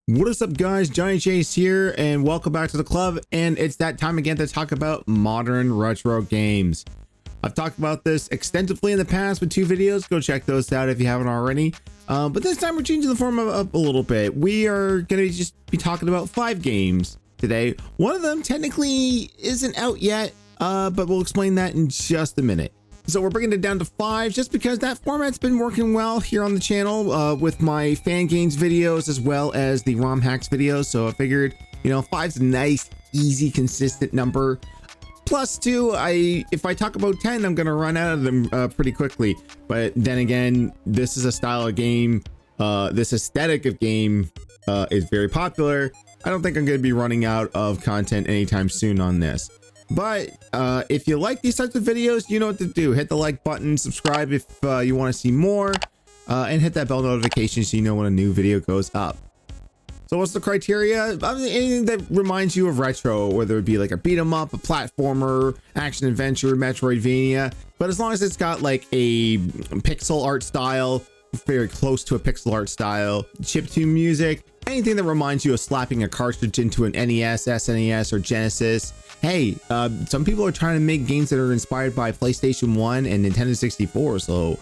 What is up, guys? Johnny Chase here, and welcome back to the club. And it's that time again to talk about modern retro games. I've talked about this extensively in the past with 2 videos. Go check those out if you haven't already. But this time we're changing the format up a little bit. We are going to just be talking about 5 games today. One of them technically isn't out yet, but we'll explain that in just a minute. So we're bringing it down to 5 just because that format's been working well here on the channel with my fan games videos as well as the ROM hacks videos. So I figured, 5's a nice, easy, consistent number. Plus 2, if I talk about 10, I'm going to run out of them pretty quickly. But then again, this is a style of game. This aesthetic of game is very popular. I don't think I'm going to be running out of content anytime soon on this. But if you like these types of videos, you know what to do. Hit the like button, subscribe if you want to see more, and hit that bell notification so you know when a new video goes up. So what's the criteria? Anything that reminds you of retro, whether it be like a beat 'em up, a platformer, action adventure, Metroidvania, but as long as it's got like a pixel art style, very close to a pixel art style, chiptune music, anything that reminds you of slapping a cartridge into an NES, SNES, or Genesis. Hey, some people are trying to make games that are inspired by PlayStation 1 and Nintendo 64, so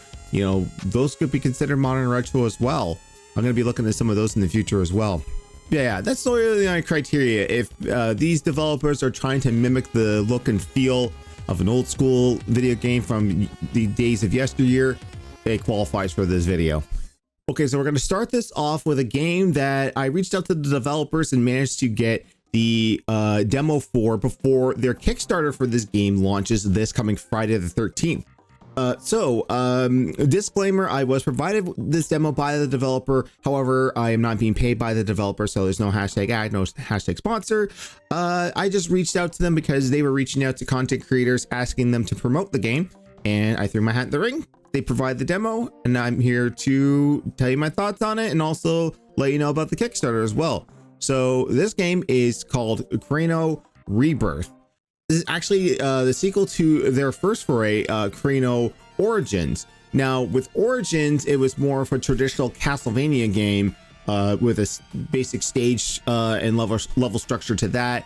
those could be considered modern retro as well. I'm going to be looking at some of those in the future as well. Yeah, that's really the only criteria. If these developers are trying to mimic the look and feel of an old school video game from the days of yesteryear, it qualifies for this video. Okay, so we're going to start this off with a game that I reached out to the developers and managed to get the demo for before their Kickstarter for this game launches this coming Friday the 13th. Disclaimer, I was provided this demo by the developer. However, I am not being paid by the developer, so there's no hashtag ad, no hashtag sponsor. I just reached out to them because they were reaching out to content creators asking them to promote the game, and I threw my hat in the ring. They provide the demo, and I'm here to tell you my thoughts on it and also let you know about the Kickstarter as well. So this game is called Crano Rebirth. This is actually the sequel to their first foray, Crano Origins. Now, with Origins, it was more of a traditional Castlevania game with a basic stage and level structure to that.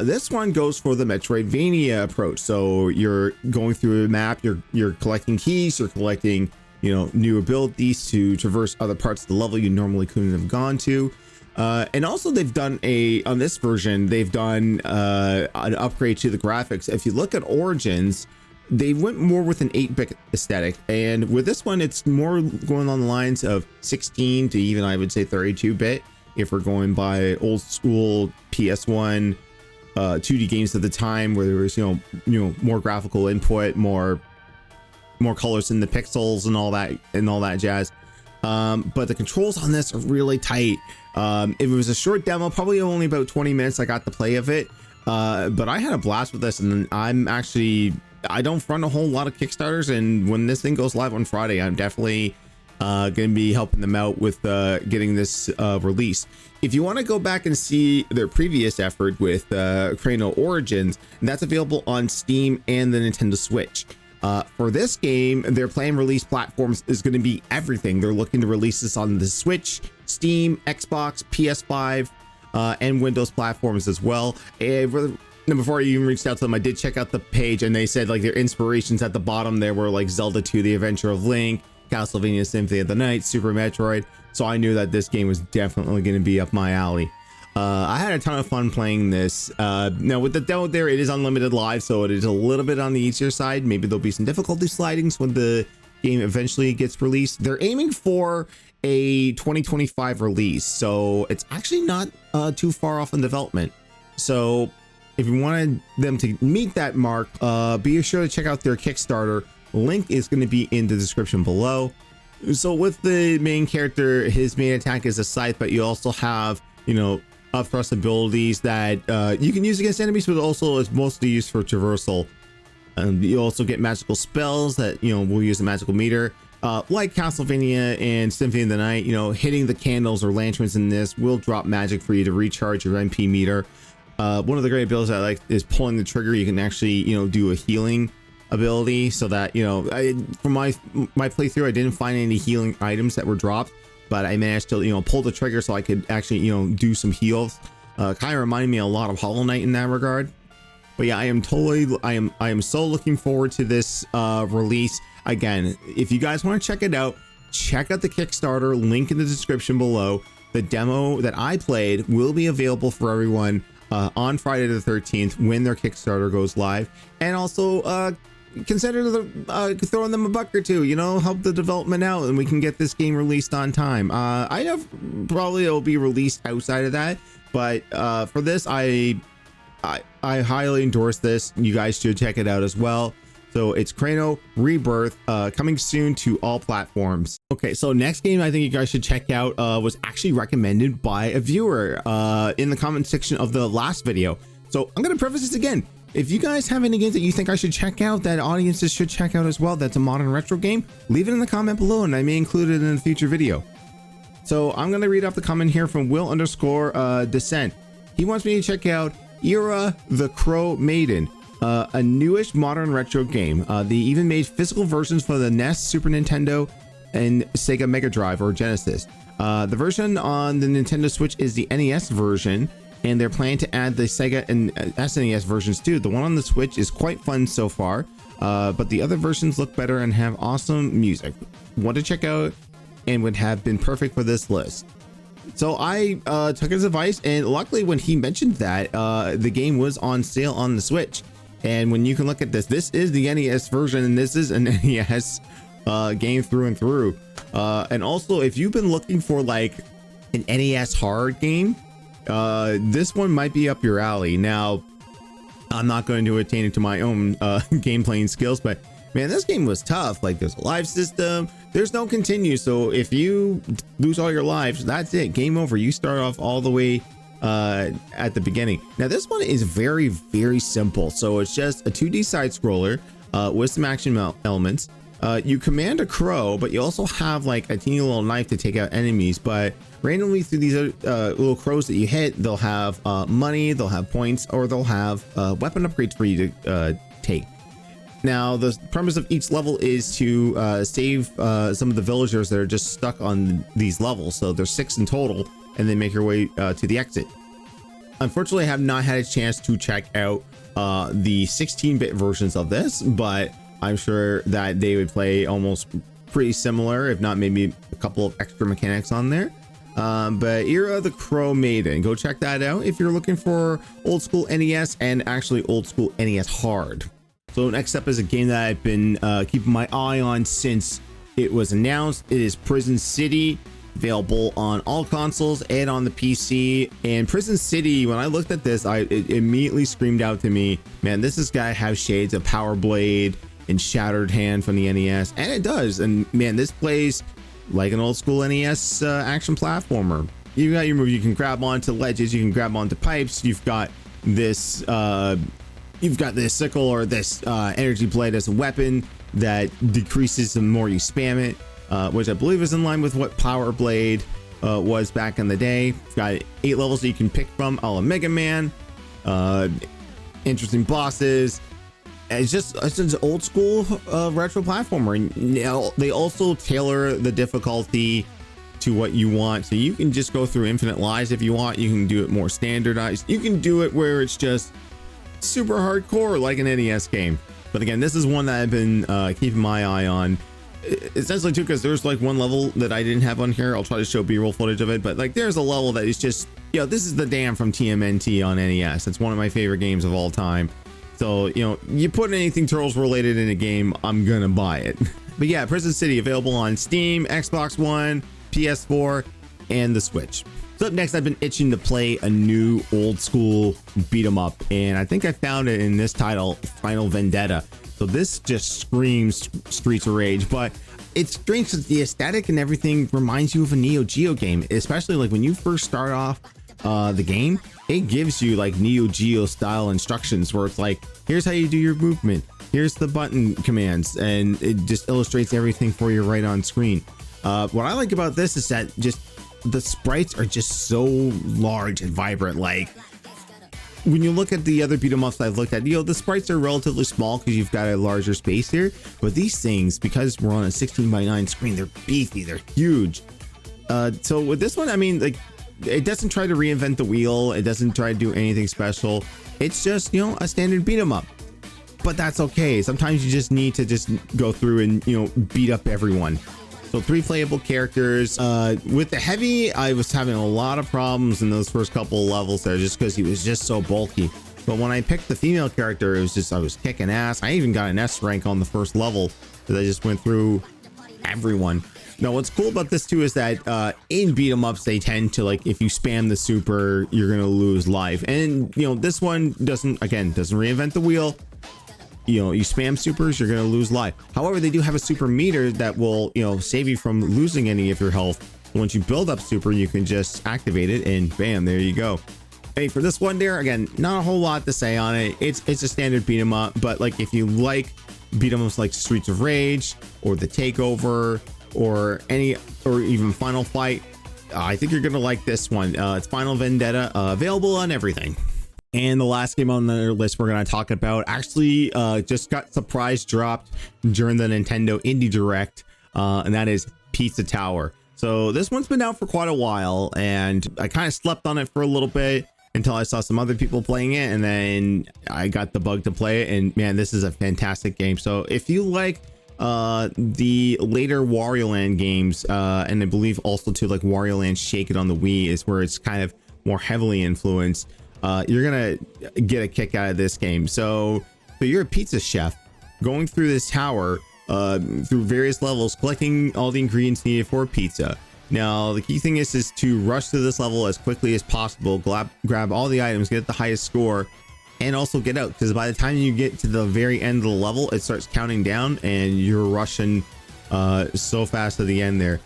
This one goes for the Metroidvania approach. So you're going through a map, you're collecting keys, you're collecting, new abilities to traverse other parts of the level you normally couldn't have gone to. And also they've done on this version, they've done an upgrade to the graphics. If you look at Origins, they went more with an 8-bit aesthetic. And with this one, it's more going on the lines of 16 to even, I would say, 32-bit. If we're going by old school PS1 2D games at the time, where there was, more graphical input, more colors in the pixels and all that jazz. But the controls on this are really tight. It was a short demo, probably only about 20 minutes I got to play of it. But I had a blast with this, and I don't front a whole lot of Kickstarters, and when this thing goes live on Friday, I'm definitely going to be helping them out with getting this released. If you want to go back and see their previous effort with Crano Origins, that's available on Steam and the Nintendo Switch. For this game, their planned release platforms is going to be everything. They're looking to release this on the Switch, Steam, Xbox, PS5, and Windows platforms as well. And before I even reached out to them, I did check out the page, and they said like their inspirations at the bottom there were like Zelda 2: The Adventure of Link, Castlevania Symphony of the Night, Super Metroid. So I knew that this game was definitely going to be up my alley. I had a ton of fun playing this. Now with the demo there, it is unlimited live, so it is a little bit on the easier side. Maybe there'll be some difficulty slidings when the game eventually gets released. They're aiming for a 2025 release, so it's actually not too far off in development. So if you wanted them to meet that mark, be sure to check out their Kickstarter. Link is going to be in the description below. So with the main character, his main attack is a scythe, but you also have, upthrust abilities that you can use against enemies, but also is mostly used for traversal. You also get magical spells that will use a magical meter, like Castlevania and Symphony of the Night. Hitting the candles or lanterns in this will drop magic for you to recharge your MP meter. One of the great abilities I like is pulling the trigger. You can actually do a healing ability, so that from my playthrough, I didn't find any healing items that were dropped. but I managed to, you know, pull the trigger so I could actually, you know, do some heals. Kind of reminded me a lot of Hollow Knight in that regard. But yeah, I am so looking forward to this release. Again, if you guys want to check it out, check out the Kickstarter, link in the description below. The demo that I played will be available for everyone on Friday the 13th when their Kickstarter goes live. And also consider throwing them a buck or two, you know, help the development out, and we can get this game released on time. I know probably it'll be released outside of that, but for this, I highly endorse this. You guys should check it out as well. So it's Crano Rebirth, coming soon to all platforms. Okay, so next game I think you guys should check out was actually recommended by a viewer in the comment section of the last video. So I'm gonna preface this again. If you guys have any games that you think I should check out, that audiences should check out as well, that's a modern retro game, leave it in the comment below and I may include it in a future video. So I'm gonna read off the comment here from Will_Descent. He wants me to check out Era the Crow Maiden. A newish modern retro game. They even made physical versions for the NES, Super Nintendo, and Sega Mega Drive or Genesis. The version on the Nintendo Switch is the NES version, and they're planning to add the Sega and SNES versions too. The one on the Switch is quite fun so far, but the other versions look better and have awesome music. Want to check out and would have been perfect for this list. So I took his advice, and luckily when he mentioned that, the game was on sale on the Switch. And when you can look at this, this is the NES version, and this is an NES game through and through. And also, if you've been looking for like an NES hard game, this one might be up your alley. Now, I'm not going to attain it to my own game playing skills, but man, this game was tough. Like, there's a live system, there's no continue. So if you lose all your lives, that's it, game over. You start off all the way at the beginning. Now this one is very, very simple. So it's just a 2D side scroller with some action elements. You command a crow, but you also have like a teeny little knife to take out enemies. But randomly through these little crows that you hit, they'll have money, they'll have points, or they'll have weapon upgrades for you to take. Now the premise of each level is to save some of the villagers that are just stuck on these levels. So there's 6 in total, and then make your way to the exit. Unfortunately, I have not had a chance to check out the 16-bit versions of this, but I'm sure that they would play almost pretty similar, if not maybe a couple of extra mechanics on there. But Era the Crow Maiden, go check that out if you're looking for old school NES and actually old school NES hard. So next up is a game that I've been keeping my eye on since it was announced. It is Prison City, available on all consoles and on the PC. And Prison City, when I looked at this, it immediately screamed out to me, man, this has got to have shades of Power Blade and Shattered Hand from the NES, and it does. And man, this plays like an old school NES action platformer. You got your move, you can grab onto ledges, you can grab onto pipes, you've got this sickle or this energy blade as a weapon that decreases the more you spam it, which I believe is in line with what Power Blade was back in the day. You've got 8 levels that you can pick from, a la Mega Man. Interesting bosses. It's just an old school retro platformer. And now they also tailor the difficulty to what you want, so you can just go through infinite lives if you want. You can do it more standardized. You can do it where it's just super hardcore like an NES game. But again, this is one that I've been keeping my eye on, essentially too, because there's like one level that I didn't have on here. I'll try to show B-roll footage of it, but like there's a level that is just, you know, this is the dam from TMNT on NES. It's one of my favorite games of all time. So, you know, you put anything Turtles related in a game, I'm gonna buy it. But yeah, Prison City available on Steam, Xbox One, PS4, and the Switch. So up next, I've been itching to play a new old school beat 'em up, and I think I found it in this title, Final Vendetta. So this just screams Streets of Rage, but it's strange because the aesthetic and everything reminds you of a Neo Geo game, especially like when you first start off the game. It gives you like Neo Geo style instructions where it's like, here's how you do your movement, here's the button commands, and it just illustrates everything for you right on screen. What I like about this is that just the sprites are just so large and vibrant. Like when you look at the other beat 'em ups I've looked at, you know, the sprites are relatively small because you've got a larger space here, but these things, because we're on a 16:9 screen, they're beefy, they're huge. So with this one, I mean, like, it doesn't try to reinvent the wheel. It doesn't try to do anything special. It's just, you know, a standard beat 'em up. But that's okay. Sometimes you just need to just go through and, you know, beat up everyone. So 3 playable characters. With the heavy, I was having a lot of problems in those first couple of levels there just because he was just so bulky. But when I picked the female character, it was just, I was kicking ass. I even got an S rank on the first level because I just went through everyone. Now, what's cool about this too is that in beat 'em ups, they tend to, like, if you spam the super, you're gonna lose life. And you know, this one doesn't reinvent the wheel. You know, you spam supers, you're gonna lose life. However, they do have a super meter that will, you know, save you from losing any of your health. Once you build up super, you can just activate it and bam, there you go. Hey, for this one there, again, not a whole lot to say on it. It's a standard beat 'em up, but like if you like beat 'em ups like Streets of Rage or The Takeover or even Final Fight, I think you're gonna like this one. It's Final Vendetta, available on everything. And the last game on the list we're going to talk about actually just got surprise dropped during the Nintendo Indie Direct, and that is Pizza Tower. So this one's been out for quite a while, and I kind of slept on it for a little bit until I saw some other people playing it, and then I got the bug to play it, and man, this is a fantastic game. So if you like the later Wario Land games, and I believe also too, like Wario Land Shake It on the Wii is where it's kind of more heavily influenced, you're gonna get a kick out of this game. So you're a pizza chef going through this tower, through various levels, collecting all the ingredients needed for a pizza. Now the key thing is to rush through this level as quickly as possible, grab all the items, get the highest score, and also get out, because by the time you get to the very end of the level, it starts counting down and you're rushing so fast to the end there.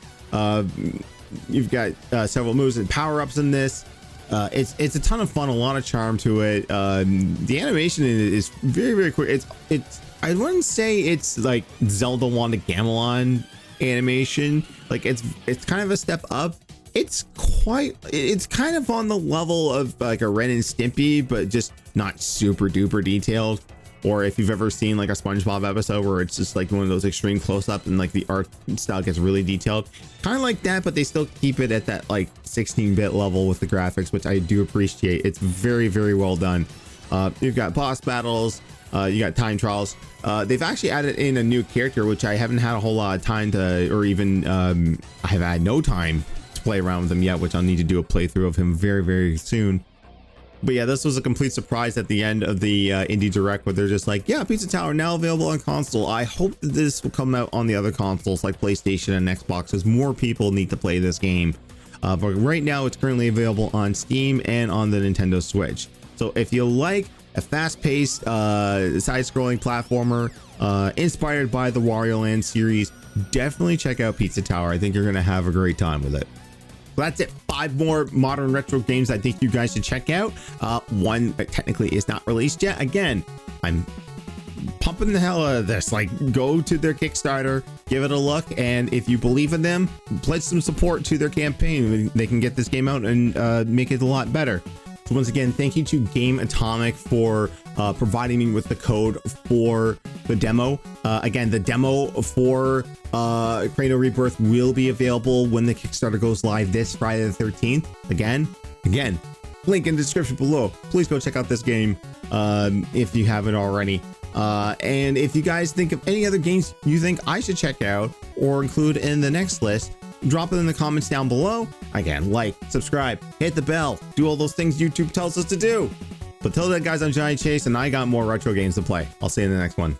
You've got several moves and power-ups in this. It's a ton of fun, a lot of charm to it. The animation is very, very quick. It's I wouldn't say it's like Zelda Wand of Gamelon animation. Like it's kind of a step up. It's kind of on the level of like a Ren and Stimpy, but just not super duper detailed. Or if you've ever seen like a SpongeBob episode where it's just like one of those extreme close-up and like the art style gets really detailed, kind of like that, but they still keep it at that like 16-bit level with the graphics, which I do appreciate. It's very, very well done. You've got boss battles, you got time trials. They've actually added in a new character, which I haven't had a whole lot of time to, or even I have had no time to play around with him yet, which I'll need to do a playthrough of him very, very soon. But yeah, this was a complete surprise at the end of the Indie Direct, where they're just like, yeah, Pizza Tower now available on console. I hope that this will come out on the other consoles like PlayStation and Xbox, because more people need to play this game. But right now, it's currently available on Steam and on the Nintendo Switch. So if you like a fast-paced, side-scrolling platformer inspired by the Wario Land series, definitely check out Pizza Tower. I think you're going to have a great time with it. So that's it. 5 more modern retro games I think you guys should check out. One that technically is not released yet. Again, I'm pumping the hell out of this. Like, go to their Kickstarter, give it a look, and if you believe in them, pledge some support to their campaign. They can get this game out and make it a lot better. So once again, thank you to Game Atomic for providing me with the code for the demo. Again, the demo for Crano Rebirth will be available when the Kickstarter goes live this Friday the 13th. Again, link in the description below. Please go check out this game if you haven't already. And if you guys think of any other games you think I should check out or include in the next list, drop it in the comments down below. Again, like, subscribe, hit the bell, do all those things YouTube tells us to do. But till then, guys, I'm Johnny Chase, and I got more retro games to play. I'll see you in the next one.